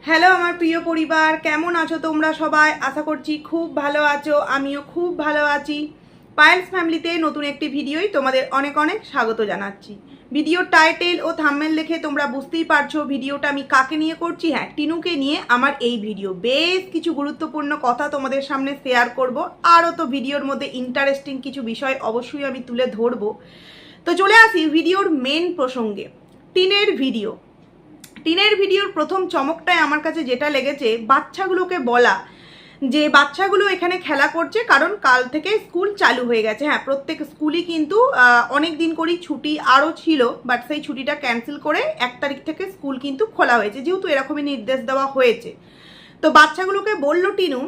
Hello আমার প্রিয় পরিবার, কেমন আছো তোমরা সবাই? আশা করছি খুব ভালো আছো, আমিও খুব ভালো আছি। পায়েলস ফ্যামিলিতে নতুন একটি ভিডিওই তোমাদের অনেক অনেক স্বাগত জানাচ্ছি। ভিডিওর টাইটেল ও থাম্বনেল দেখে তোমরা বুঝতেই পারছো ভিডিওটা আমি কাকে নিয়ে করছি। হ্যাঁ, টিনুকে নিয়ে আমার এই ভিডিও। বেশ কিছু গুরুত্বপূর্ণ কথা তোমাদের সামনে শেয়ার করব, আরও তো ভিডিওর মধ্যে ইন্টারেস্টিং কিছু বিষয় অবশ্যই আমি তুলে ধরবো। তো চলে আসি ভিডিওর মেন প্রসঙ্গে। টিনের ভিডিওর প্রথম চমকটায় আমার কাছে যেটা লেগেছে, বাচ্চাগুলোকে বলা যে বাচ্চাগুলো এখানে খেলা করছে কারণ কাল থেকে স্কুল চালু হয়ে গেছে। হ্যাঁ, প্রত্যেক স্কুলই কিন্তু অনেক দিন করেই ছুটি আরও ছিল, বাট সেই ছুটিটা ক্যান্সেল করে 1 তারিখ থেকে স্কুল কিন্তু খোলা হয়েছে, যেহেতু এরকমই নির্দেশ দেওয়া হয়েছে। তো বাচ্চাগুলোকে বললো টিনু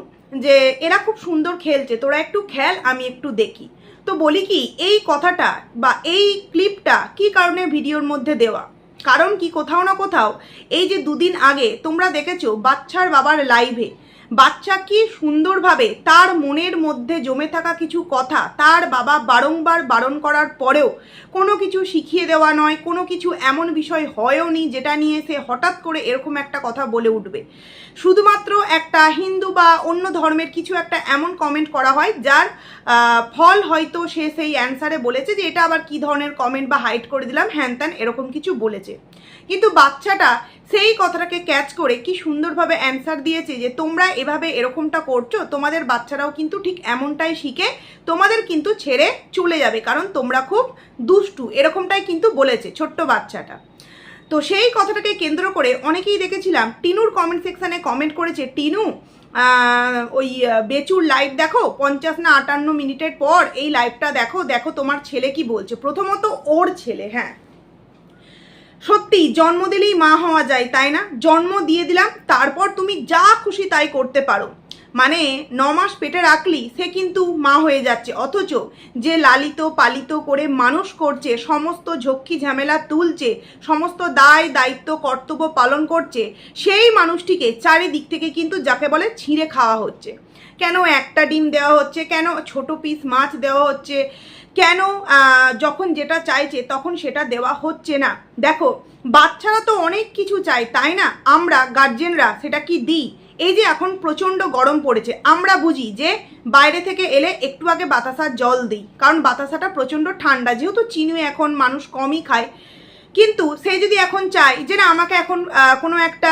যে এরা খুব সুন্দর খেলছে, তোরা একটু খেল, আমি একটু দেখি। তো বলি কি, এই কথাটা বা এই ক্লিপটা কি কারণে ভিডিওর মধ্যে দেওয়া, কারণ কি, কোথাও না কোথাও এই যে 2 দিন আগে তোমরা দেখেছো বাচ্চার বাবার লাইভে বাচ্চা কি সুন্দরভাবে তার মনের মধ্যে জমে থাকা কিছু কথা তার বাবা বারংবার বারণ করার পরেও কোনো কিছু শিখিয়ে দেওয়া নয়, কোনো কিছু এমন বিষয় হয়ও নি যেটা নিয়ে সে হঠাৎ করে এরকম একটা কথা বলে উঠবে। শুধুমাত্র একটা হিন্দু বা অন্য ধর্মের কিছু একটা এমন কমেন্ট করা হয় যার ফল হয়তো সে সেই অ্যান্সারে বলেছে যে এটা আবার কি ধরনের কমেন্ট বা হাইড করে দিলাম হ্যান ত্যান এরকম কিছু বলেছে। কিন্তু বাচ্চাটা সেই কথাটাকে ক্যাচ করে কি সুন্দরভাবে অ্যান্সার দিয়েছে যে তোমরা এভাবে এরকমটা করছো, তোমাদের বাচ্চারাও কিন্তু ঠিক এমনটাই শিখে তোমাদের কিন্তু ছেড়ে চলে যাবে, কারণ তোমরা খুব দুষ্টু, এরকমটাই কিন্তু বলেছে ছোট্ট বাচ্চাটা। তো সেই কথাটাকে কেন্দ্র করে অনেকেই দেখেছিলাম টিনুর কমেন্ট সেকশানে কমেন্ট করেছে, টিনু ওই বেচুর লাইভ দেখো, 50 না 58 মিনিটের পর এই লাইভটা দেখো, দেখো তোমার ছেলে কি বলছে। প্রথমত ওর ছেলে, হ্যাঁ সত্যি জন্ম দিলেই মা হওয়া যায়, তাই না? জন্ম দিয়ে দিলাম, তারপর তুমি যা খুশি তাই করতে পারো, মানে 9 মাস পেটে রাখলি সে কিন্তু মা হয়ে যাচ্ছে। অথচ যে লালিত পালিত করে মানুষ করছে, সমস্ত ঝক্কি ঝামেলা তুলছে, সমস্ত দায় দায়িত্ব কর্তব্য পালন করছে, সেই মানুষটিকে চারিদিক থেকে কিন্তু যাকে বলে ছিঁড়ে খাওয়া হচ্ছে। কেন একটা ডিম দেওয়া হচ্ছে, কেন ছোট পিস মাছ দেওয়া হচ্ছে, কেন যখন যেটা চাইছে তখন সেটা দেওয়া হচ্ছে না। দেখো বাচ্চারা তো অনেক কিছু চায়, তাই না? আমরা গার্জেনরা সেটা কি দিই? এই যে এখন প্রচণ্ড গরম পড়েছে, আমরা বুঝি যে বাইরে থেকে এলে একটু আগে বাতাসার জল দিই, কারণ বাতাসাটা প্রচণ্ড ঠান্ডা, যেহেতু চিনি এখন মানুষ কমই খায়। কিন্তু সে যদি এখন চায় যে না আমাকে এখন কোনো একটা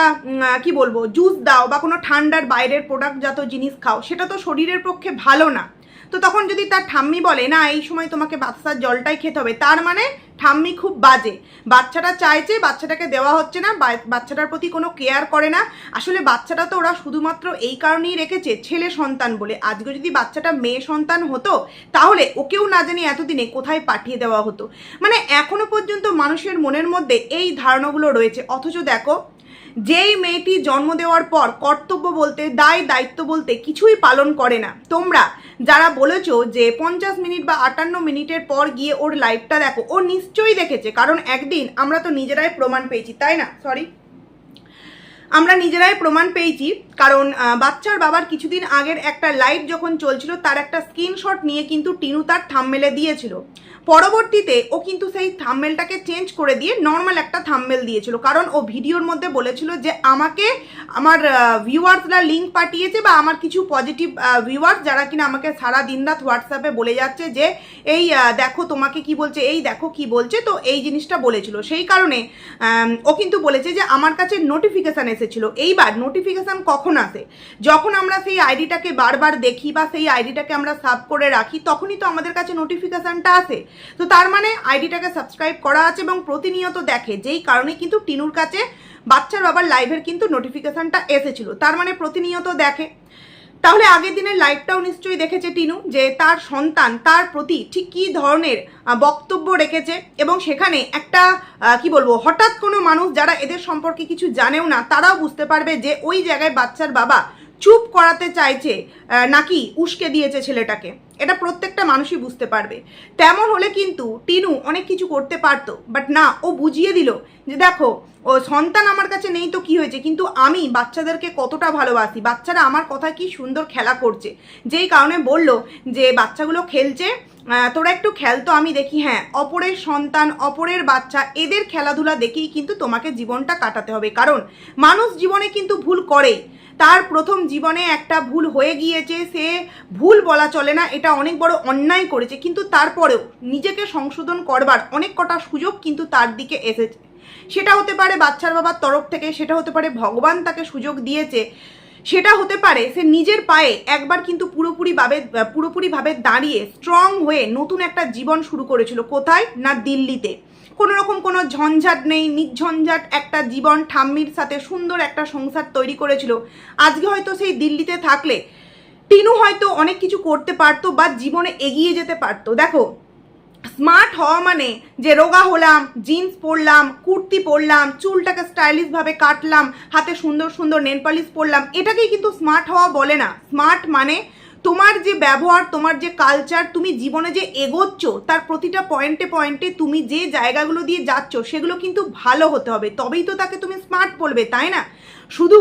কি বলবো জুস দাও বা কোনো ঠান্ডার বাইরের প্রোডাক্টজাত জিনিস খাও, সেটা তো শরীরের পক্ষে ভালো না। তো তখন যদি তার ঠাম্মি বলে না এই সময় তোমাকে বাতাসার জলটাই খেতে হবে, তার মানে ঠাম্মি খুব বাজে। বাচ্চাটা চাইছে, বাচ্চাটাকে দেওয়া হচ্ছে না, বাচ্চাটার প্রতি কোনো কেয়ার করে না। আসলে বাচ্চাটা তো ওরা শুধুমাত্র এই কারণেই রেখেছে ছেলে সন্তান বলে। আজকে যদি বাচ্চাটা মেয়ে সন্তান হতো তাহলে ওকেও না জানি এতদিনে কোথায় পাঠিয়ে দেওয়া হতো। মানে এখনো পর্যন্ত মানুষের মনের মধ্যে এই ধারণাগুলো রয়েছে। অথচ দেখো যেই মেয়েটি জন্ম দেওয়ার পর কর্তব্য বলতে দায় দায়িত্ব বলতে কিছুই পালন করে না, তোমরা যারা বলেছো যে 50 মিনিট বা 58 মিনিটের পর গিয়ে ওর লাইভটা দেখো, ও নিশ্চয়ই দেখেছে, কারণ একদিন আমরা তো নিজেরাই প্রমাণ পেয়েছি, তাই না? আমরা নিজেরাই প্রমাণ পেয়েছি, কারণ বাচ্চার বাবার কিছুদিন আগের একটা লাইভ যখন চলছিল তার একটা স্ক্রিনশট নিয়ে কিন্তু টিনু তার থাম্বনেলে দিয়েছিল। পরবর্তীতে ও কিন্তু সেই থাম্বনেলটাকে চেঞ্জ করে দিয়ে নর্মাল একটা থাম্বনেল দিয়েছিল, কারণ ও ভিডিওর মধ্যে বলেছিল যে আমাকে আমার ভিউয়ার্সরা লিঙ্ক পাঠিয়েছে বা আমার কিছু পজিটিভ ভিউয়ার্স যারা কিনা আমাকে সারা দিন রাত হোয়াটসঅ্যাপে বলে যাচ্ছে যে এই দেখো তোমাকে কি বলছে, এই দেখো কি বলছে, তো এই জিনিসটা বলেছিল। সেই কারণে ও কিন্তু বলেছে যে আমার কাছে নোটিফিকেশান এসেছিল। এইবার নোটিফিকেশান কখন আসে? যখন আমরা সেই আইডিটাকে বারবার দেখি বা সেই আইডিটাকে আমরা সাব করে রাখি, তখনই তো আমাদের কাছে নোটিফিকেশানটা আসে। তো তার মানে আইডিটাকে সাবস্ক্রাইব করা আছে এবং প্রতিনিয়ত দেখে, যেই কারণে কিন্তু টিনুর কাছে বাচ্চার বাবার লাইভের কিন্তু নোটিফিকেশানটা এসেছিল, তার মানে প্রতিনিয়ত দেখে। তাহলে আগের দিনের লাইভটাও নিশ্চয়ই দেখেছে টিনু যে তার সন্তান তার প্রতি ঠিক কী ধরনের বক্তব্য রেখেছে, এবং সেখানে একটা কি বলবো হঠাৎ কোনো মানুষ যারা এদের সম্পর্কে কিছু জানেও না তারাও বুঝতে পারবে যে ওই জায়গায় বাচ্চার বাবা চুপ করাতে চাইছে নাকি উস্কে দিয়েছে ছেলেটাকে। এটা প্রত্যেকটা মানুষই বুঝতে পারবে। তেমন হলে কিন্তু টিনু অনেক কিছু করতে পারতো, বাট না, ও বুঝিয়ে দিল যে দেখো ও সন্তান আমার কাছে নেই তো কি হয়েছে, কিন্তু আমি বাচ্চাদেরকে কতটা ভালোবাসি, বাচ্চারা আমার কথা কি সুন্দর খেলা করছে, যেই কারণে বলল যে বাচ্চাগুলো খেলছে, তোরা একটু খেল তো আমি দেখি। হ্যাঁ, অপরের সন্তান, অপরের বাচ্চা, এদের খেলাধুলা দেখেই কিন্তু তোমাকে জীবনটা কাটাতে হবে, কারণ মানুষ জীবনে কিন্তু ভুল করেই। তার প্রথম জীবনে একটা ভুল হয়ে গিয়েছে, সে ভুল বলা চলে না, এটা অনেক বড় অন্যায় করেছে, কিন্তু তারপরেও নিজেকে সংশোধন করবার অনেক কটা সুযোগ কিন্তু তার দিকে এসেছে। সেটা হতে পারে বাচ্চার বাবার তরফ থেকে, সেটা হতে পারে ভগবান তাকে সুযোগ দিয়েছে, সেটা হতে পারে সে নিজের পায়ে একবার কিন্তু পুরোপুরিভাবে দাঁড়িয়ে স্ট্রং হয়ে নতুন একটা জীবন শুরু করেছিল। কোথায় না, দিল্লিতে। কোনো রকম কোনো ঝঞ্ঝাট নেই, নির্ঝঞ্ঝাট একটা জীবন, ঠাম্মির সাথে সুন্দর একটা সংসার তৈরি করেছিল। আজকে হয়তো সেই দিল্লিতে থাকলে টিনু হয়তো অনেক কিছু করতে পারতো বা জীবনে এগিয়ে যেতে পারতো। দেখো, স্মার্ট হওয়া মানে যে রোগা হলাম, জিন্স পরলাম, কুর্তি পরলাম, চুলটাকে স্টাইলিশভাবে কাটলাম, হাতে সুন্দর সুন্দর নেল পালিশ পরলাম, এটাকেই কিন্তু স্মার্ট হওয়া বলে না। স্মার্ট মানে তোমার যে ব্যবহার, তোমার যে কালচার, তুমি জীবনে যে এগোচ্ছ তার প্রতিটা পয়েন্টে পয়েন্টে তুমি যে জায়গাগুলো দিয়ে যাচ্ছ সেগুলো কিন্তু ভালো হতে হবে, তবেই তো তাকে তুমি স্মার্ট বলবে, তাই না? শুধু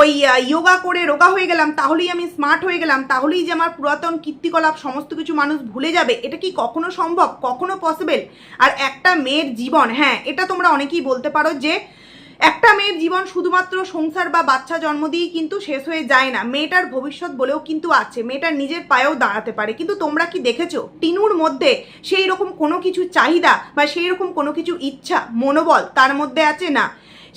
ওই যোগা করে রোগা হয়ে গেলাম তাহলেই আমি স্মার্ট হয়ে গেলাম, তাহলেই যে আমার পুরাতন কীর্তিকলাপ সমস্ত কিছু মানুষ ভুলে যাবে, এটা কি কখনো সম্ভব, কখনো পসিবল? আর একটা মেয়ের জীবন, হ্যাঁ এটা তোমরা অনেকেই বলতে পারো যে একটা মেয়ের জীবন শুধুমাত্র সংসার বা বাচ্চা জন্ম দিয়েই কিন্তু শেষ হয়ে যায় না, মেয়েটার ভবিষ্যৎ বলেও কিন্তু আছে, মেয়েটার নিজের পায়েও দাঁড়াতে পারে। কিন্তু তোমরা কি দেখেছো টিনুর মধ্যে সেই রকম কোনো কিছু চাহিদা বা সেই রকম কোনো কিছু ইচ্ছা, মনোবল তার মধ্যে আছে? না,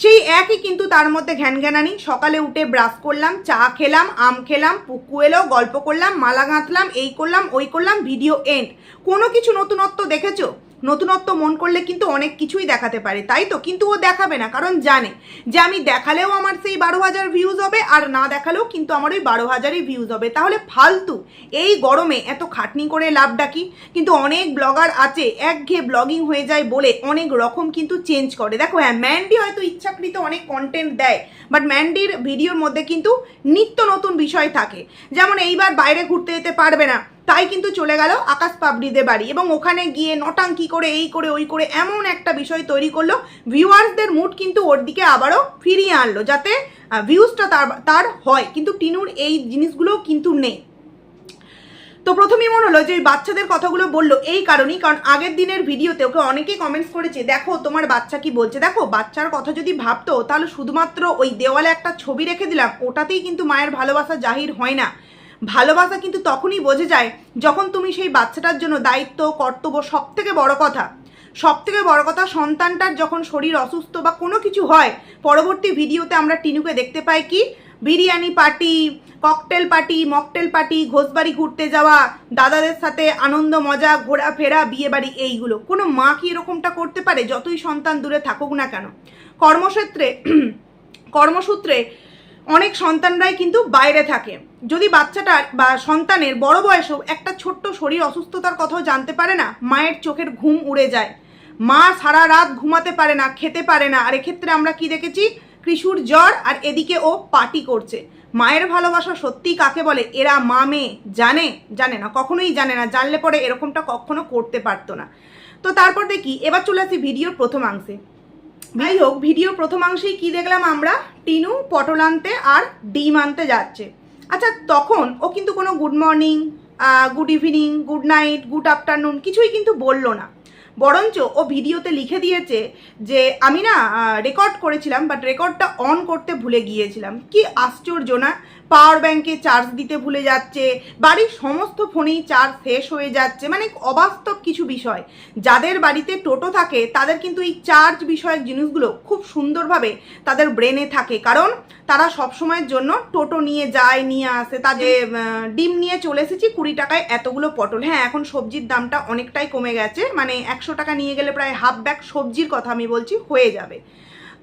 সেই একই কিন্তু তার মধ্যে ঘ্যানঘ্যানানি। সকালে উঠে ব্রাশ করলাম, চা খেলাম, আম খেলাম, পুকু এলো, গল্প করলাম, মালা গাঁথলাম, এই করলাম ওই করলাম, ভিডিও এন্ড। কোনো কিছু নতুনত্ব দেখেছো? নতুনত্ব মন করলে কিন্তু অনেক কিছুই দেখাতে পারে, তাই তো? কিন্তু ও দেখাবে না, কারণ জানে যে আমি দেখালেও আমার সেই 12,000 ভিউজ হবে, আর না দেখালেও কিন্তু আমার ওই 12,000ই ভিউজ হবে। তাহলে ফালতু এই গরমে এত খাটনি করে লাভটা কি? কিন্তু অনেক ব্লগার আছে একঘেয়ে ব্লগিং হয়ে যায় বলে অনেক রকম কিন্তু চেঞ্জ করে। দেখো, হ্যাঁ ম্যান্ডি হয়তো ইচ্ছাকৃত অনেক কন্টেন্ট দেয়, বাট ম্যান্ডির ভিডিওর মধ্যে কিন্তু নিত্য নতুন বিষয় থাকে। যেমন এইবার বাইরে ঘুরতে যেতে পারবে না, তাই কিন্তু চলে গেল আকাশ পাবড়িদের বাড়ি, এবং ওখানে গিয়ে নটাঙ্কি করে এই করে ওই করে এমন একটা বিষয় তৈরি করলো, ভিউয়ার্সদের মুড কিন্তু ওর দিকে আবারও ফিরিয়ে আনলো, যাতে ভিউজটা তার হয়। কিন্তু টিনুর এই জিনিসগুলো কিন্তু নেই। তো প্রথমেই মনে হলো যে ওই বাচ্চাদের কথাগুলো বললো এই কারণেই, কারণ আগের দিনের ভিডিওতে ওকে অনেকেই কমেন্টস করেছে, দেখো তোমার বাচ্চা কি বলছে। দেখো, বাচ্চার কথা যদি ভাবতো তাহলে শুধুমাত্র ওই দেওয়ালে একটা ছবি রেখে দিলাম ওটাতেই কিন্তু মায়ের ভালোবাসা জাহির হয় না। ভালোবাসা কিন্তু তখনই বোঝা যায় যখন তুমি সেই বাচ্চাটার জন্য দায়িত্ব, কর্তব্য, সব থেকে বড় কথা সন্তানটার যখন শরীর অসুস্থ বা কোনো কিছু হয়, পরবর্তী ভিডিওতে আমরা টিনুকে দেখতে পাই কি biryani party, cocktail party, mocktail party, Ghoshbari ঘুরতে যাওয়া, দাদাদের সাথে আনন্দ মজা, ঘোরাফেরা, বিয়ে বাড়ি, এইগুলো। কোনো মা কি এরকমটা করতে পারে, যতই সন্তান দূরে থাকুক না কেন? কর্মসূত্রে অনেক সন্তানরাই কিন্তু বাইরে থাকে। যদি বাচ্চাটার বা সন্তানের বড় বয়সেও একটা ছোট্ট শরীর অসুস্থতার কথাও জানতে পারে না, মায়ের চোখের ঘুম উড়ে যায়, মা সারা রাত ঘুমাতে পারে না, খেতে পারে না। আর এক্ষেত্রে আমরা কি দেখেছি, কৃষুর জ্বর, আর এদিকে ও পার্টি করছে। মায়ের ভালোবাসা সত্যিই কাকে বলে এরা মা মেয়ে জানে না, কখনোই জানে না, জানলে পরে এরকমটা কখনো করতে পারতো না। তো তারপর দেখি, এবার চলে আসি ভিডিওর প্রথমাংশে। যাই হোক, ভিডিওর প্রথমাংশেই কি দেখলাম আমরা, টিনু পটল আনতে আর ডিম আনতে যাচ্ছে। আচ্ছা, তখন ও কিন্তু কোনো good morning, good evening, good night, good afternoon কিছুই কিন্তু বললো না, বরঞ্চ ও ভিডিওতে লিখে দিয়েছে যে আমি না রেকর্ড করেছিলাম, বাট রেকর্ডটা অন করতে ভুলে গিয়েছিলাম। কি আশ্চর্য না, পাওয়ার ব্যাংকে চার্জ দিতে ভুলে যাচ্ছে, বাড়ির সমস্ত ফোনেই চার্জ শেষ হয়ে যাচ্ছে, মানে অবাস্তব কিছু বিষয়। যাদের বাড়িতে টোটো থাকে তাদের কিন্তু এই চার্জ বিষয়ক জিনিসগুলো খুব সুন্দরভাবে তাদের ব্রেনে থাকে, কারণ তারা সবসময়ের জন্য টোটো নিয়ে যায়, নিয়ে আসে। তাদের ডিম নিয়ে চলে এসেছি 20 টাকায় এতগুলো পটল। হ্যাঁ, এখন সবজির দামটা অনেকটাই কমে গেছে, মানে 100 টাকা নিয়ে গেলে প্রায় হাফ ব্যাগ সবজির কথা আমি বলছি হয়ে যাবে।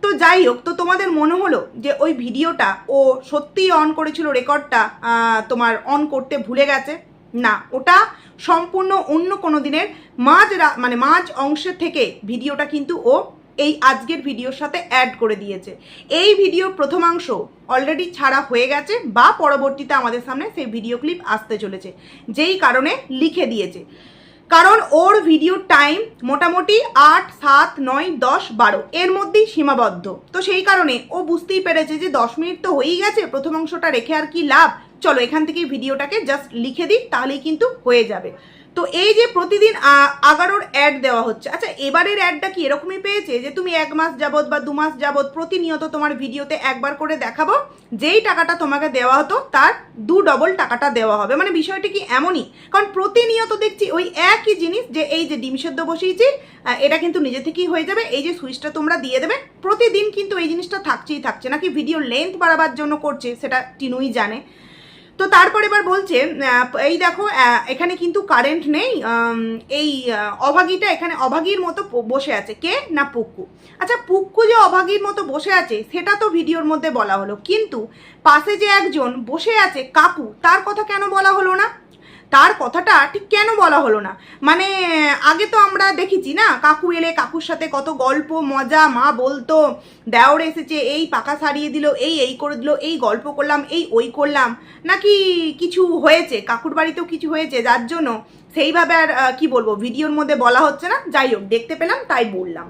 তো যাই হোক, তো তোমাদের মনে হলো যে ওই ভিডিওটা ও সত্যিই অন করেছিল, রেকর্ডটা তোমার অন করতে ভুলে গেছে? না, ওটা সম্পূর্ণ অন্য কোনো দিনের মাঝ অংশের থেকে ভিডিওটা কিন্তু ও এই আজকের ভিডিওর সাথে অ্যাড করে দিয়েছে। এই ভিডিওর প্রথমাংশ অলরেডি ছাড়া হয়ে গেছে বা পরবর্তীতে আমাদের সামনে সেই ভিডিও ক্লিপ আসতে চলেছে, যেই কারণে লিখে দিয়েছে। কারণ ওর ভিডিওর টাইম মোটামুটি 8, 7, 9, 10, 12 এর মধ্যেই সীমাবদ্ধ। তো সেই কারণে ও বুঝতেই পেরেছে যে 10 মিনিট তো হয়েই গেছে, প্রথম অংশটা রেখে আর কি লাভ, চলো এখান থেকেই ভিডিওটাকে জাস্ট লিখে দিই, তাহলেই কিন্তু হয়ে যাবে। তো এই যে প্রতিদিন 11-র অ্যাড দেওয়া হচ্ছে, আচ্ছা এবারের অ্যাডটা কি এরকমই পেয়েছে যে তুমি 1 মাস যাবত বা 2 মাস যাবত প্রতিনিয়ত তোমার ভিডিওতে একবার করে দেখাবো, যেই টাকাটা তোমাকে দেওয়া হতো তার 2 ডবল টাকাটা দেওয়া হবে? মানে বিষয়টা কি এমনই? কারণ প্রতিনিয়ত দেখছি ওই একই জিনিস, যে এই যে ডিম সেদ্ধ বসিয়েছি এটা কিন্তু নিজে থেকেই হয়ে যাবে, এই যে সুইচটা তোমরা দিয়ে দেবে, প্রতিদিন কিন্তু এই জিনিসটা থাকছেই থাকছে। নাকি ভিডিও লেন্থ বাড়াবার জন্য করছে সেটা টিনুই জানে। তো তারপর এবার বলছে এই দেখো এখানে কিন্তু কারেন্ট নেই, এই অভাগীটা এখানে অভাগীর মতো বসে আছে, কে না পুক্কু। আচ্ছা পুক্কু যে অভাগীর মতো বসে আছে সেটা তো ভিডিওর মধ্যে বলা হলো, কিন্তু পাশে যে একজন বসে আছে কাকু, তার কথা কেন বলা হলো না? তার কথাটা ঠিক কেন বলা হলো না? মানে আগে তো আমরা দেখেছি না, কাকু এলে কাকুর সাথে কত গল্প মজা, মা বলতো দেওর এসেছে এই পাকা সারিয়ে দিল, এই করে দিল, এই গল্প করলাম, এই ওই করলাম, নাকি কিছু হয়েছে কাকুর বাড়িতেও কিছু হয়েছে যার জন্য সেইভাবে আর কি বলবো ভিডিওর মধ্যে বলা হচ্ছে না। যাই হোক, দেখতে পেলাম তাই বললাম।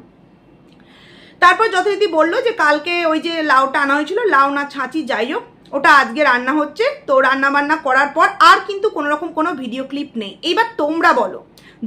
তারপর যথারীতি বললো যে কালকে ওই যে লাউটা আনা হয়েছিল, লাউ না ছাঁচি যাই হোক, ওটা আজকে রান্না হচ্ছে। তো রান্না বান্না করার পর আর কিন্তু কোনো রকম কোনো ভিডিও ক্লিপ নেই। এইবার তোমরা বলো,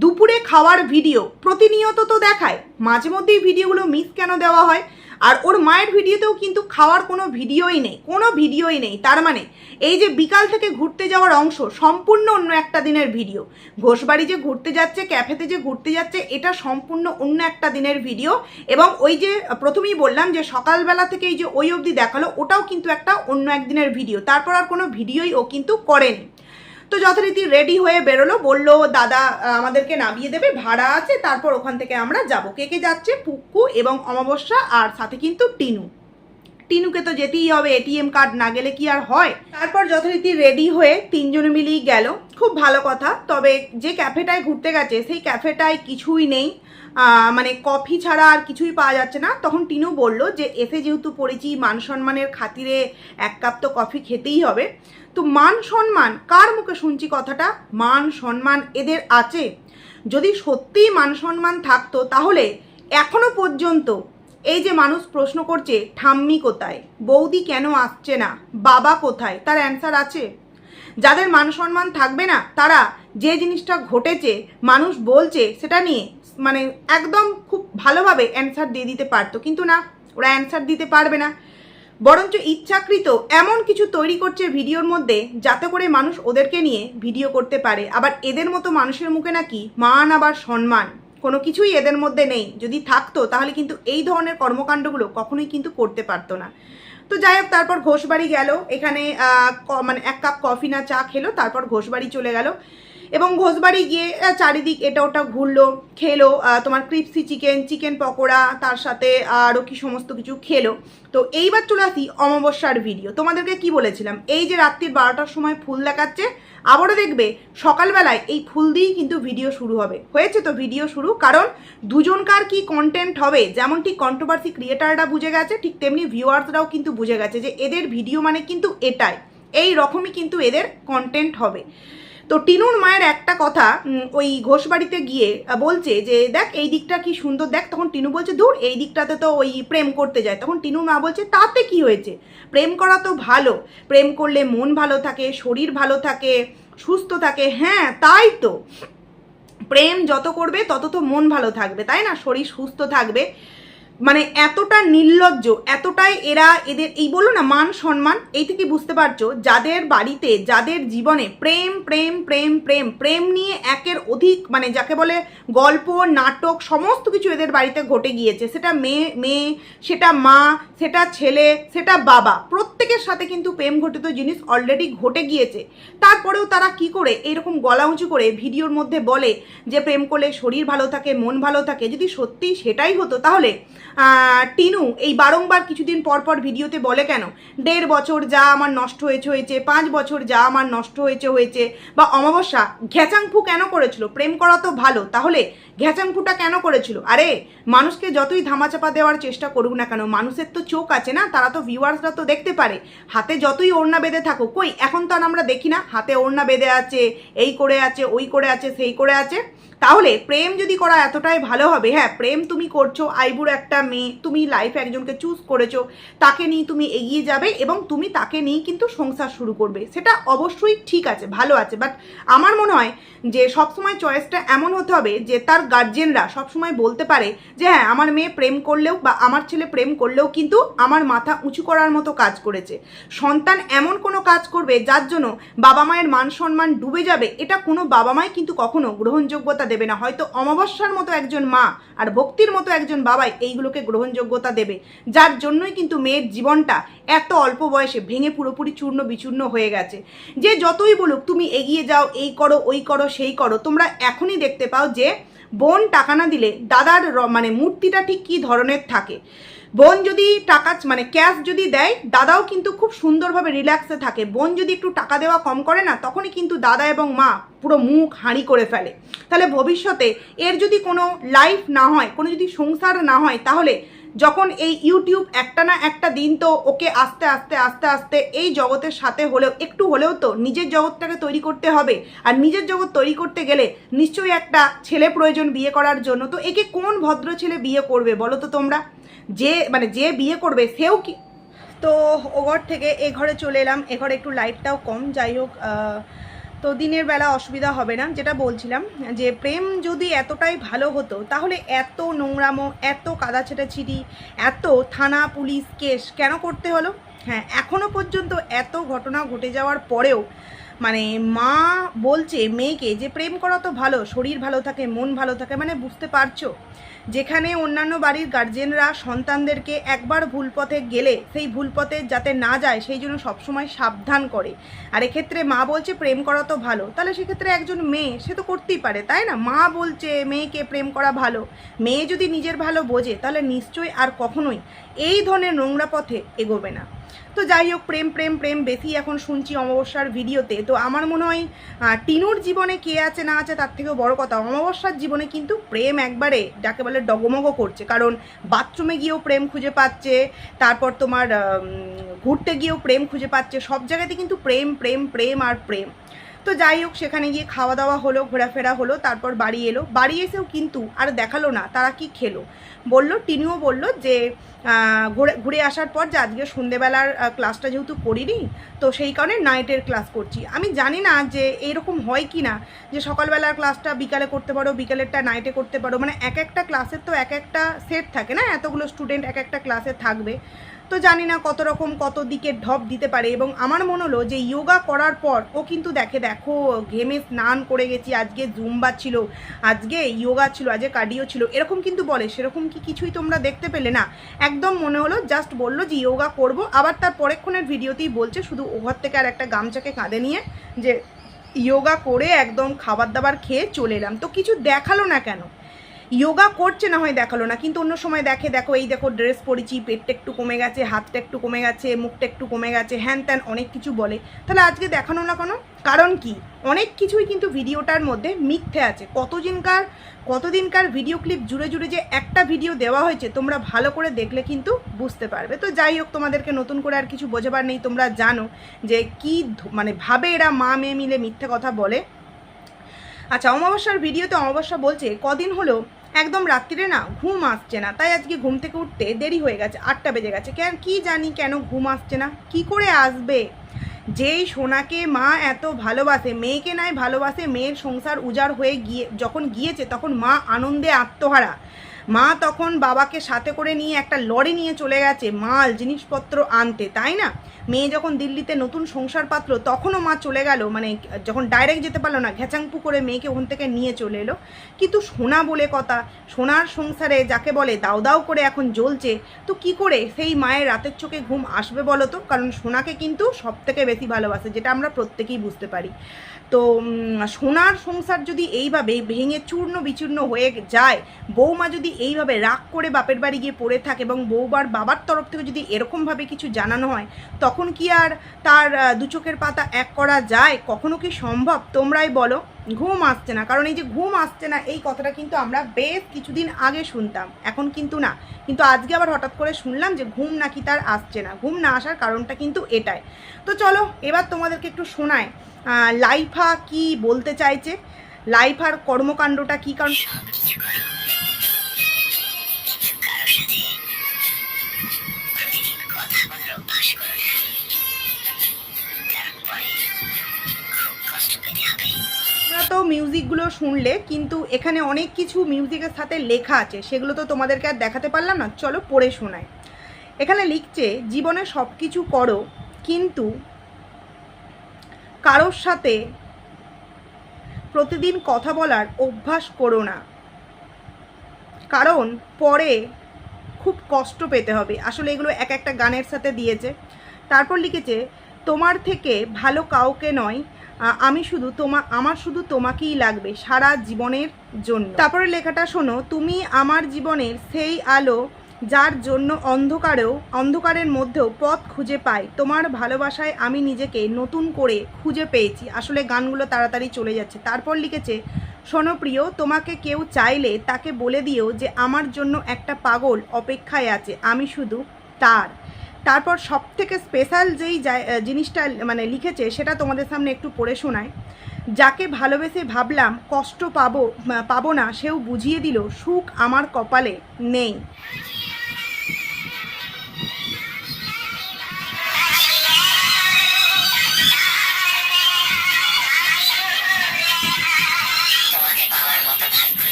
দুপুরে খাওয়ার ভিডিও প্রতিনিয়ত তো দেখায়, মাঝে মধ্যেই ভিডিওগুলো মিস কেন দেওয়া হয়? আর ওর মায়ের ভিডিওতেও কিন্তু খাওয়ার কোনো ভিডিওই নেই, কোনো ভিডিওই নেই। তার মানে এই যে বিকাল থেকে ঘুরতে যাওয়ার অংশ সম্পূর্ণ অন্য একটা দিনের ভিডিও। ঘোষবাড়ি যে ঘুরতে যাচ্ছে, ক্যাফেতে যে ঘুরতে যাচ্ছে, এটা সম্পূর্ণ অন্য একটা দিনের ভিডিও। এবং ওই যে প্রথমেই বললাম যে সকালবেলা থেকে এই যে ওই অবধি দেখালো, ওটাও কিন্তু একটা অন্য একদিনের ভিডিও। তারপর আর কোনো ভিডিওই ও কিন্তু করেনি। তো যথারীতি রেডি হয়ে বেরোলো, বললো দাদা আমাদেরকে নামিয়ে দেবে, ভাড়া আছে, তারপর ওখান থেকে আমরা যাব। কে কে যাচ্ছে? পুক্কু এবং অমাবস্যা, আর সাথে কিন্তু টিনু। টিনুকে তো যেতেই হবে, এটিএম কার্ড না গেলে কি আর হয়। তারপর যথারীতি রেডি হয়ে তিনজনে মিলেই গেল, খুব ভালো কথা। তবে যে ক্যাফেটায় ঘুরতে গেছে সেই ক্যাফেটায় কিছুই নেই, মানে কফি ছাড়া আর কিছুই পাওয়া যাচ্ছে না। তখন টিনু বলল যে এসে যেহেতু পড়েছি, মান সম্মানের খাতিরে 1 কাপ তো কফি খেতেই হবে। তো মান সম্মান কার মুখে শুনছি কথাটা? মান সম্মান এদের আছে? যদি সত্যিই মান সম্মান থাকতো তাহলে এখনো পর্যন্ত এই যে মানুষ প্রশ্ন করছে ঠাম্মি কোথায়, বৌদি কেন আসছে না, বাবা কোথায়, তার অ্যান্সার আছে? যাদের মান সম্মান থাকবে না, তারা যে জিনিসটা ঘটেছে মানুষ বলছে সেটা নিয়ে মানে একদম খুব ভালোভাবে অ্যান্সার দিয়ে দিতে পারতো, কিন্তু না, ওরা অ্যান্সার দিতে পারবে না। বরঞ্চ ইচ্ছাকৃত এমন কিছু তৈরি করছে ভিডিওর মধ্যে যাতে করে মানুষ ওদেরকে নিয়ে ভিডিও করতে পারে। আবার এদের মতো মানুষের মুখে নাকি মান আবার সম্মান কোনো কিছুই এদের মধ্যে নেই। যদি থাকতো তাহলে কিন্তু এই ধরনের কর্মকাণ্ডগুলো কখনোই কিন্তু করতে পারতো না। তো যাই হোক, তারপর ঘোষবাড়ি গেল, এখানে মানে 1 কাপ কফি না চা খেলো, তারপর ঘোষবাড়ি চলে গেল। এবং ঘোষবাড়ি গিয়ে চারিদিক এটা ওটা ঘুরলো, খেলো তোমার ক্রিপসি চিকেন পকোড়া, তার সাথে আরও কি সমস্ত কিছু খেলো। তো এইবার চলে আসি অমাবস্যার ভিডিও। তোমাদেরকে কি বলেছিলাম, এই যে রাত্রির 12টার সময় ফুল দেখাচ্ছে, আবারও দেখবে সকালবেলায় এই ফুল দিয়েই কিন্তু ভিডিও শুরু হবে। হয়েছে তো ভিডিও শুরু, কারণ দুজনকার কি কন্টেন্ট হবে, যেমন ঠিক কন্ট্রোভার্সি ক্রিয়েটাররা বুঝে গেছে, ঠিক তেমনি ভিউয়ার্সরাও কিন্তু বুঝে গেছে যে এদের ভিডিও মানে কিন্তু এটাই, এই রকমই কিন্তু এদের কন্টেন্ট হবে। তো টিনুর মায়ের একটা কথা ওই ঘোষবাড়িতে গিয়ে বলছে যে দেখ এই দিকটা কি সুন্দর দেখ, তখন টিনু বলছে দূর এই দিকটাতে তো ওই প্রেম করতে যায়। তখন টিনুর মা বলছে তাতে কি হয়েছে, প্রেম করা তো ভালো, প্রেম করলে মন ভালো থাকে, শরীর ভালো থাকে, সুস্থ থাকে। হ্যাঁ তাই তো, প্রেম যত করবে তত তো মন ভালো থাকবে, তাই না, শরীর সুস্থ থাকবে। মানে এতটা নির্লজ্জ, এতটাই এরা এদের এই বললো না মান সম্মান, এই থেকে বুঝতে পারছো যাদের বাড়িতে যাদের জীবনে প্রেম প্রেম প্রেম প্রেম প্রেম নিয়ে একের অধিক মানে যাকে বলে গল্প নাটক সমস্ত কিছু এদের বাড়িতে ঘটে গিয়েছে, সেটা মেয়ে সেটা মা সেটা ছেলে সেটা বাবা, প্রত্যেকের সাথে কিন্তু প্রেম ঘটিত জিনিস অলরেডি ঘটে গিয়েছে। তারপরেও তারা কি করে এইরকম গলা উঁচু করে ভিডিওর মধ্যে বলে যে প্রেম করলে শরীর ভালো থাকে মন ভালো থাকে। যদি সত্যি সেটাই হতো তাহলে টিনু এই বারংবার কিছুদিন পর পর ভিডিওতে বলে কেন 1.5 বছর যা আমার নষ্ট হয়েছে 5 বছর যা আমার নষ্ট হয়েছে, বা অমাবস্যা ঘ্যাচাংফু কেন করেছিল, প্রেম করা তো ভালো, তাহলে ঘ্যাচাংপুটা কেন করেছিল? আরে মানুষকে যতই ধামাচাপা দেওয়ার চেষ্টা করুক না কেন, মানুষের তো চোখ আছে না, তারা তো ভিউয়ার্সরা তো দেখতে পারে। হাতে যতই ওড়না বেঁধে থাকো, কই এখন তো আর আমরা দেখি না হাতে ওড়না বেঁধে আছে, এই করে আছে, ওই করে আছে, সেই করে আছে। তাহলে প্রেম যদি করা এতটাই ভালো হবে, হ্যাঁ প্রেম তুমি করছো, আইবুর একটা মেয়ে, তুমি লাইফে একজনকে চুজ করেছো, তাকে নিয়ে তুমি এগিয়ে যাবে এবং তুমি তাকে নিয়ে কিন্তু সংসার শুরু করবে, সেটা অবশ্যই ঠিক আছে, ভালো আছে। বাট আমার মনে হয় যে সবসময় চয়েসটা এমন হতে হবে যে তার গার্জেনরা সবসময় বলতে পারে যে হ্যাঁ আমার মেয়ে প্রেম করলেও বা আমার ছেলে প্রেম করলেও কিন্তু আমার মাথা উঁচু করার মতো কাজ করেছে। সন্তান এমন কোনো কাজ করবে যার জন্য বাবা মায়ের মান সম্মান ডুবে যাবে, এটা কোনো বাবা মাই কিন্তু কখনো গ্রহণযোগ্যতা দেবে না। হয়তো অমাবস্যার মতো একজন মা আর ভক্তির মতো একজন বাবাই এইগুলোকে গ্রহণযোগ্যতা দেবে, যার জন্যই কিন্তু মেয়ের জীবনটা এত অল্প বয়সে ভেঙে পুরোপুরি চূর্ণ বিচূর্ণ হয়ে গেছে। যে যতই বলুক তুমি এগিয়ে যাও, এই করো, ওই করো, সেই করো, তোমরা এখনই দেখতে পাও যে বোন টাকা না দিলে দাদার মানে মূর্তিটা ঠিক কী ধরনের থাকে। বোন যদি টাকা মানে ক্যাশ যদি দেয়, দাদাও কিন্তু খুব সুন্দরভাবে রিল্যাক্সে থাকে। বোন যদি একটু টাকা দেওয়া কম করে না, তখনই কিন্তু দাদা এবং মা পুরো মুখ হাঁড়ি করে ফেলে। তাহলে ভবিষ্যতে এর যদি কোনো লাইফ না হয়, কোনো যদি সংসার না হয়, তাহলে যখন এই ইউটিউব একটা না একটা দিন তো ওকে আস্তে আস্তে আস্তে আস্তে এই জগতের সাথে হলেও একটু হলেও তো নিজের জগৎটাকে তৈরি করতে হবে। আর নিজের জগৎ তৈরি করতে গেলে নিশ্চয়ই একটা ছেলে প্রয়োজন বিয়ে করার জন্য। তো একে কোন ভদ্র ছেলে বিয়ে করবে বলো তো তোমরা? যে বিয়ে করবে সেও কি? তো ও ঘর থেকে এ ঘরে চলে এলাম, এ ঘরে একটু লাইটটাও কম, যাই হোক। তো দিনের বেলা অসুবিধা হবে না। যেটা বলছিলাম যে প্রেম যদি এতটাই ভালো হতো, তাহলে এত নোংরামো, এত কাদা ছেটাছিটি, এত থানা পুলিশ কেস কেন করতে হলো? হ্যাঁ, এখনও পর্যন্ত এত ঘটনা ঘটে যাওয়ার পরেও মানে মা বলছে মেয়েকে যে প্রেম করা তো ভালো, শরীর ভালো থাকে, মন ভালো থাকে, মানে বুঝতে পারছো? যেখানে অন্যান্য বাড়ির গার্জেনরা সন্তানদেরকে একবার ভুল পথে গেলে সেই ভুল পথে যাতে না যায় সেই জন্য সবসময় সাবধান করে, আর এক্ষেত্রে মা বলছে প্রেম করা তো ভালো, তাহলে সেক্ষেত্রে একজন মেয়ে সে তো করতেই পারে, তাই না? মা বলছে মেয়েকে প্রেম করা ভালো, মেয়ে যদি নিজের ভালো বোঝে তাহলে নিশ্চয়ই আর কখনোই এই ধরনের নোংরা পথে এগোবে না। তো যাই হোক, প্রেম প্রেম প্রেম বেশি এখন শুনছি অমাবস্যার ভিডিওতে। তো আমার মনে হয় টিনুর জীবনে কে আছে না আছে তার থেকেও বড় কথা, অমাবস্যার জীবনে কিন্তু প্রেম একবারে যাকে বলে ডগমগ করছে। কারণ বাথরুমে গিয়েও প্রেম খুঁজে পাচ্ছে, তারপর তোমার ঘুরতে গিয়েও প্রেম খুঁজে পাচ্ছে, সব জায়গাতে কিন্তু প্রেম প্রেম প্রেম আর প্রেম। তো যাই হোক, সেখানে গিয়ে খাওয়া দাওয়া হলো, ঘোরাফেরা হলো, তারপর বাড়ি এলো। বাড়ি এসেও কিন্তু আর দেখালো না তারা কি খেলো। বললো, টিনুও বললো যে ঘুরে আসার পর যে আজকে সন্ধেবেলার ক্লাসটা যেহেতু করিনি, তো সেই কারণে নাইটের ক্লাস করছি। আমি জানি না যে এরকম হয় কি না, যে সকালবেলার ক্লাসটা বিকালে করতে পারো, বিকালেরটা নাইটে করতে পারো, মানে এক একটা ক্লাসের তো এক একটা সেট থাকে না, এতগুলো স্টুডেন্ট এক একটা ক্লাসে থাকবে। তো জানি না কত রকম কত দিকে ঢপ দিতে পারে। এবং আমার মনে হলো যে যোগা করার পর ও কিন্তু দেখো ঘেমে স্নান করে গেছি, আজকে জুম্বা ছিল, আজকে যোগা ছিল, আজকে কার্ডিও ছিল, এরকম কিন্তু বলে। সেরকম কি কিছুই তোমরা দেখতে পেলে না? একদম মনে হলো জাস্ট বললো যে যোগা করব, আবার তার পরেক্ষণের ভিডিওতেই বলছে শুধু ও ঘর থেকে আর একটা গামছাকে কাঁধে নিয়ে যে যোগা করে একদম খাবার দাবার খেয়ে চলে এলাম। তো কিছু দেখালো না কেন? যোগা করছে না হয় দেখালো না, কিন্তু অন্য সময় দেখো এই দেখো ড্রেস পরেছি, পেটটা একটু কমে গেছে, হাতটা একটু কমে গেছে, মুখটা একটু কমে গেছে, হ্যান ত্যান অনেক কিছু বলে। তাহলে আজকে দেখানো না কেন? কারণ কি, অনেক কিছুই কিন্তু ভিডিওটার মধ্যে মিথ্যে আছে। কতদিনকার ভিডিও ক্লিপ জুড়ে জুড়ে যে একটা ভিডিও দেওয়া হয়েছে, তোমরা ভালো করে দেখলে কিন্তু বুঝতে পারবে। তো যাই হোক, তোমাদেরকে নতুন করে আর কিছু বোঝাবার নেই, তোমরা জানো যে কি মানে ভাবে এরা মা মেয়ে মিলে মিথ্যে কথা বলে। আচ্ছা, অমাবস্যার ভিডিওতে অমাবস্যা বলছে কদিন হলো একদম রাত্রিরে না ঘুম আসছে না, তাই আজকে ঘুম থেকে উঠতে দেরি হয়ে গেছে, 8টা বেজে গেছে। কি জানি কেন ঘুম আসছে না, কি করে আসবে? যেই সোনাকে মা এত ভালোবাসে, মেয়েকে নাই ভালোবাসে, মেয়ের সংসার উজাড় হয়ে যখন গিয়েছে তখন মা আনন্দে আত্মহারা। মা তখন বাবাকে সাথে করে নিয়ে একটা লরি নিয়ে চলে গেছে মাল জিনিসপত্র আনতে, তাই না? মেয়ে যখন দিল্লিতে নতুন সংসার পাত্র, তখনও মা চলে গেল, মানে যখন ডাইরেক্ট যেতে পারলো না, ঘেচাংপু করে মেয়েকে ওখান থেকে নিয়ে চলে এলো। কিন্তু সোনা বলে কথা, সোনার সংসারে যাকে বলে দাও দাও করে এখন জ্বলছে, তো কি করে সেই মায়ের রাতের চোখে ঘুম আসবে বলো তো? কারণ সোনাকে কিন্তু সব থেকে বেশি ভালোবাসে, যেটা আমরা প্রত্যেকেই বুঝতে পারি। তো সোনার সংসার যদি এইভাবে ভেঙে চূর্ণ বিচূর্ণ হয়ে যায়, বৌমা যদি এইভাবে রাগ করে বাপের বাড়ি গিয়ে পড়ে থাকে এবং বৌবার বাবার তরফ থেকে যদি এরকমভাবে কিছু জানানো হয়, তখন তখন কি আর তার দু চোখের পাতা এক করা যায়? কখনো কি সম্ভব? তোমরাই বলো। ঘুম আসছে না, কারণ এই যে ঘুম আসছে না এই কথাটা কিন্তু আমরা বেশ কিছুদিন আগে শুনতাম, এখন কিন্তু না। কিন্তু আজকে আবার হঠাৎ করে শুনলাম যে ঘুম নাকি তার আসছে না। ঘুম না আসার কারণটা কিন্তু এটাই। তো চলো এবার তোমাদেরকে একটু শোনায় লাইফা কি বলতে চাইছে, লাইফার কর্মকাণ্ডটা কি। কারণ তো মিউজিকগুলো শুনলে, কিন্তু এখানে অনেক কিছু মিউজিকের সাথে লেখা আছে, সেগুলো তো তোমাদেরকে আর দেখাতে পারলাম না, চলো পড়ে শোনাই। এখানে লিখছে, জীবনে সব কিছু করো কিন্তু কারোর সাথে প্রতিদিন কথা বলার অভ্যাস করো না, কারণ পরে খুব কষ্ট পেতে হবে। আসলে এগুলো এক একটা গানের সাথে দিয়েছে। তারপর লিখেছে, তোমার থেকে ভালো কাউকে নয়, আমার শুধু তোমাকেই লাগবে সারা জীবনের জন্য। তারপরে লেখাটা শোনো, তুমি আমার জীবনের সেই আলো যার জন্য অন্ধকারের মধ্যেও পথ খুঁজে পাই। তোমার ভালোবাসায় আমি নিজেকে নতুন করে খুঁজে পেয়েছি। আসলে গানগুলো তাড়াতাড়ি চলে যাচ্ছে। তারপর লিখেছে, শোনো প্রিয়, তোমাকে কেউ চাইলে তাকে বলে দিও যে আমার জন্য একটা পাগল অপেক্ষায় আছে, আমি শুধু তার। তারপর সব থেকে স্পেশাল যেই জিনিসটা মানে লিখেছে সেটা তোমাদের সামনে একটু পড়ে শোনায়। যাকে ভালোবেসে ভাবলাম কষ্ট পাবো না, সেও বুঝিয়ে দিল সুখ আমার কপালে নেই।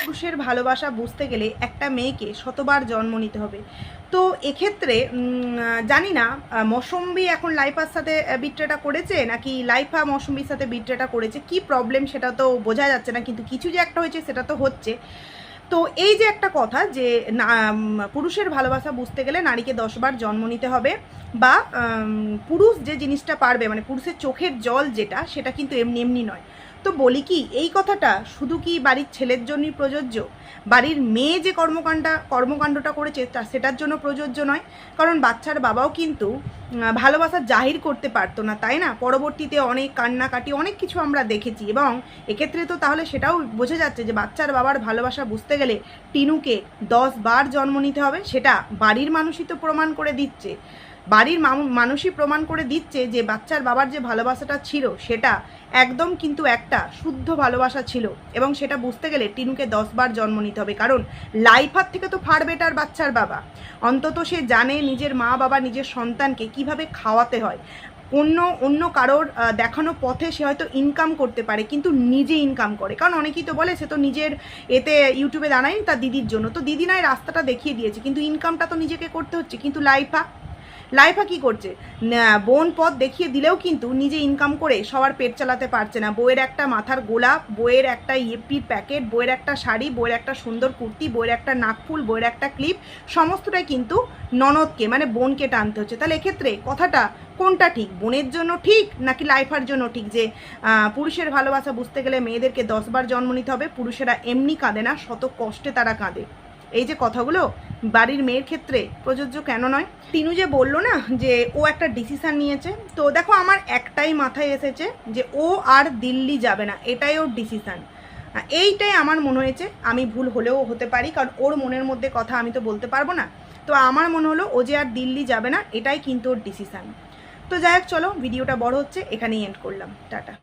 পুরুষের ভালোবাসা বুঝতে গেলে একটা মেয়েকে শতবার জন্ম নিতে হবে। তো এক্ষেত্রে জানি না মৌসুম্বি এখন লাইফার সাথে বিট্রেটা করেছে নাকি লাইফা মৌসুম্বির সাথে বিট্রেটা করেছে, কি প্রবলেম সেটা তো বোঝা যাচ্ছে না, কিন্তু কিছু যে একটা হয়েছে সেটা তো হচ্ছে। তো এই যে একটা কথা যে পুরুষের ভালোবাসা বুঝতে গেলে নারীকে 10 বার জন্ম নিতে হবে, বা পুরুষ যে জিনিসটা পারবে, মানে পুরুষের চোখের জল যেটা, সেটা কিন্তু এমনি এমনি নয়। তো বলি কি, এই কথাটা শুধু কি বাড়ির ছেলের জন্যই প্রযোজ্য? বাড়ির মেয়ে যে কর্মকাণ্ডটা করেছে সেটার জন্য প্রযোজ্য নয়? কারণ বাচ্চার বাবাও কিন্তু ভালোবাসা জাহির করতে পারতো না, তাই না? পরবর্তীতে অনেক কান্নাকাটি অনেক কিছু আমরা দেখেছি, এবং এক্ষেত্রে তো তাহলে সেটাও বোঝা যাচ্ছে যে বাচ্চার বাবার ভালোবাসা বুঝতে গেলে টিনুকে 10 বার জন্ম নিতে হবে। সেটা বাড়ির মানুষই তো প্রমাণ করে দিচ্ছে, বাড়ির মানুষই প্রমাণ করে দিচ্ছে যে বাচ্চার বাবার যে ভালোবাসাটা ছিল সেটা একদম কিন্তু একটা শুদ্ধ ভালোবাসা ছিল, এবং সেটা বুঝতে গেলে টিনুকে 10 বার জন্ম নিতে হবে। কারণ লাইফার থেকে তো ফার বেটার বাচ্চার বাবা, অন্তত সে জানে নিজের মা বাবা নিজের সন্তানকে কিভাবে খাওয়াতে হয়। অন্য কারোর দেখানো পথে সে হয়তো ইনকাম করতে পারে, কিন্তু নিজে ইনকাম করে। কারণ অনেকেই তো বলে সে তো নিজের এতে ইউটিউবে দাঁড়ায়নি তার দিদির জন্য, তো দিদি নয় রাস্তাটা দেখিয়ে দিয়েছে, কিন্তু ইনকামটা তো নিজেকে করতে হচ্ছে। কিন্তু লাইফা কি করছে, বোন পথ দেখিয়ে দিলেও কিন্তু নিজে ইনকাম করে সবার পেট চালাতে পারছে না। বইয়ের একটা মাথার গোলাপ, বইয়ের একটা ইয়েপির প্যাকেট, বইয়ের একটা শাড়ি, বইয়ের একটা সুন্দর কুর্তি, বইয়ের একটা নাকফুল, বইয়ের একটা ক্লিপ, সমস্তটাই কিন্তু ননদকে মানে বোনকে টানতে হচ্ছে। তাহলে এক্ষেত্রে কথাটা কোনটা ঠিক? বোনের জন্য ঠিক নাকি লাইফার জন্য ঠিক যে পুরুষের ভালোবাসা বুঝতে গেলে মেয়েদেরকে 10 বার জন্ম নিতে হবে? পুরুষেরা এমনি কাঁদে না, শত কষ্টে তারা কাঁদে। এই যে কথাগুলো বাড়ির মেয়ের ক্ষেত্রে প্রযোজ্য কেন নয়? তিনু যে বললো না যে ও একটা ডিসিশান নিয়েছে, তো দেখো আমার একটাই মাথায় এসেছে যে ও আর দিল্লি যাবে না, এটাই ওর ডিসিশান। এইটাই আমার মনে হয়েছে। আমি ভুল হলেও হতে পারি, কারণ ওর মনের মধ্যে কথা আমি তো বলতে পারবো না। তো আমার মনে হলো ও যে আর দিল্লি যাবে না, এটাই কিন্তু ওর ডিসিশান। তো যাই হোক, চলো ভিডিওটা বড় হচ্ছে, এখানেই এন্ড করলাম, টাটা।